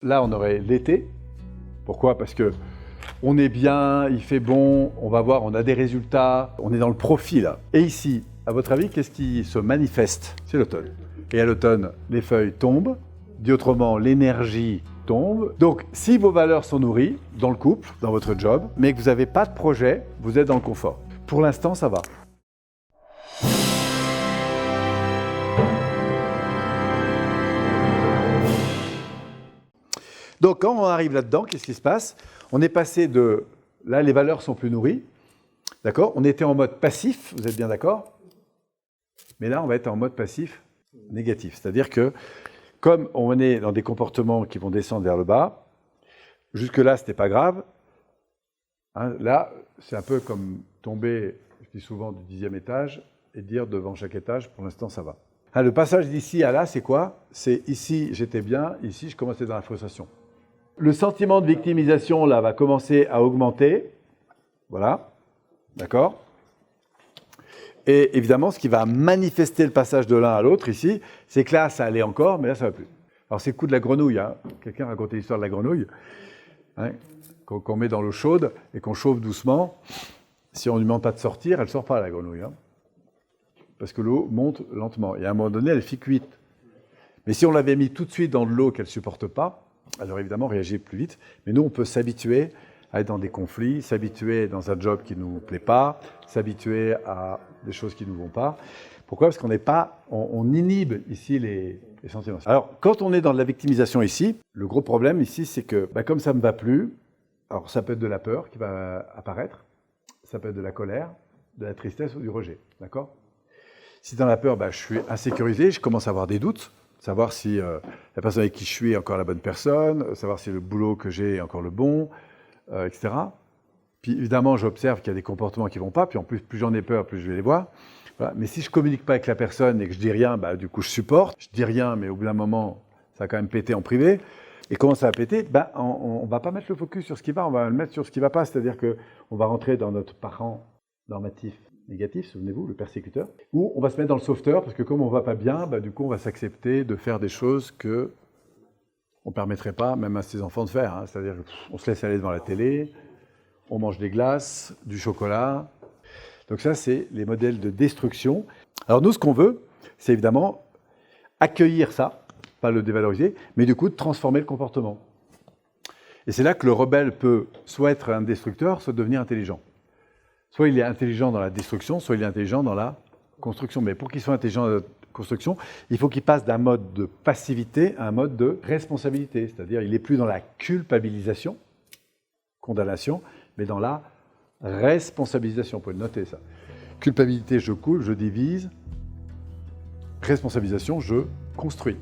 Là, on aurait l'été. Pourquoi? Parce que on est bien, il fait bon, on va voir, on a des résultats, on est dans le profit là. Et ici, à votre avis, qu'est-ce qui se manifeste? C'est l'automne. Et à l'automne, les feuilles tombent, dit autrement, l'énergie tombe. Donc, si vos valeurs sont nourries dans le couple, dans votre job, mais que vous n'avez pas de projet, vous êtes dans le confort. Pour l'instant, ça va. Donc, quand on arrive là-dedans, qu'est-ce qui se passe? On est passé de... Là, les valeurs sont plus nourries. D'accord? On était en mode passif, vous êtes bien d'accord? Mais là, on va être en mode passif négatif. C'est-à-dire que, comme on est dans des comportements qui vont descendre vers le bas, jusque-là, ce n'était pas grave. Hein, là, c'est un peu comme tomber, je dis souvent, du 10e étage et dire devant chaque étage, pour l'instant, ça va. Hein, le passage d'ici à là, c'est quoi? C'est ici, j'étais bien, ici, je commençais dans la frustration. Le sentiment de victimisation, là, va commencer à augmenter. Voilà. D'accord? Et évidemment, ce qui va manifester le passage de l'un à l'autre ici, c'est que là, ça allait encore, mais là, ça ne va plus. Alors, c'est le coup de la grenouille. Hein. Quelqu'un racontait l'histoire de la grenouille, hein, qu'on met dans l'eau chaude et qu'on chauffe doucement. Si on ne lui demande pas de sortir, elle ne sort pas, la grenouille. Hein, parce que l'eau monte lentement. Et à un moment donné, elle est cuite. Mais si on l'avait mis tout de suite dans de l'eau qu'elle ne supporte pas, elle aurait évidemment réagi plus vite. Mais nous, on peut s'habituer à être dans des conflits, s'habituer dans un job qui ne nous plaît pas, s'habituer à des choses qui ne nous vont pas. Pourquoi? Parce qu'on n'est pas, on inhibe ici les sentiments. Alors, quand on est dans de la victimisation ici, le gros problème ici, c'est que comme ça ne me va plus, alors ça peut être de la peur qui va apparaître, ça peut être de la colère, de la tristesse ou du rejet. D'accord? Si dans la peur, je suis insécurisé, je commence à avoir des doutes, savoir si la personne avec qui je suis est encore la bonne personne, savoir si le boulot que j'ai est encore le bon, etc. Puis évidemment, j'observe qu'il y a des comportements qui ne vont pas, puis en plus j'en ai peur, plus je vais les voir. Voilà. Mais si je ne communique pas avec la personne et que je dis rien, du coup je supporte. Je dis rien, mais au bout d'un moment, ça va quand même péter en privé. Et comment ça va péter? On ne va pas mettre le focus sur ce qui va, on va le mettre sur ce qui ne va pas. C'est-à-dire qu'on va rentrer dans notre parent normatif négatif, souvenez-vous, le persécuteur, ou on va se mettre dans le sauveteur, parce que comme on ne va pas bien, du coup on va s'accepter de faire des choses que on ne permettrait pas même à ses enfants de faire. Hein. C'est-à-dire qu'on se laisse aller devant la télé, on mange des glaces, du chocolat. Donc ça, c'est les modèles de destruction. Alors nous, ce qu'on veut, c'est évidemment accueillir ça, pas le dévaloriser, mais du coup, de transformer le comportement. Et c'est là que le rebelle peut soit être un destructeur, soit devenir intelligent. Soit il est intelligent dans la destruction, soit il est intelligent dans la construction. Mais pour qu'il soit intelligent dans la construction, il faut qu'il passe d'un mode de passivité à un mode de responsabilité. C'est-à-dire il n'est plus dans la culpabilisation, condamnation, mais dans la responsabilisation. Vous pouvez le noter, ça. Culpabilité, je coupe, je divise. Responsabilisation, je construis.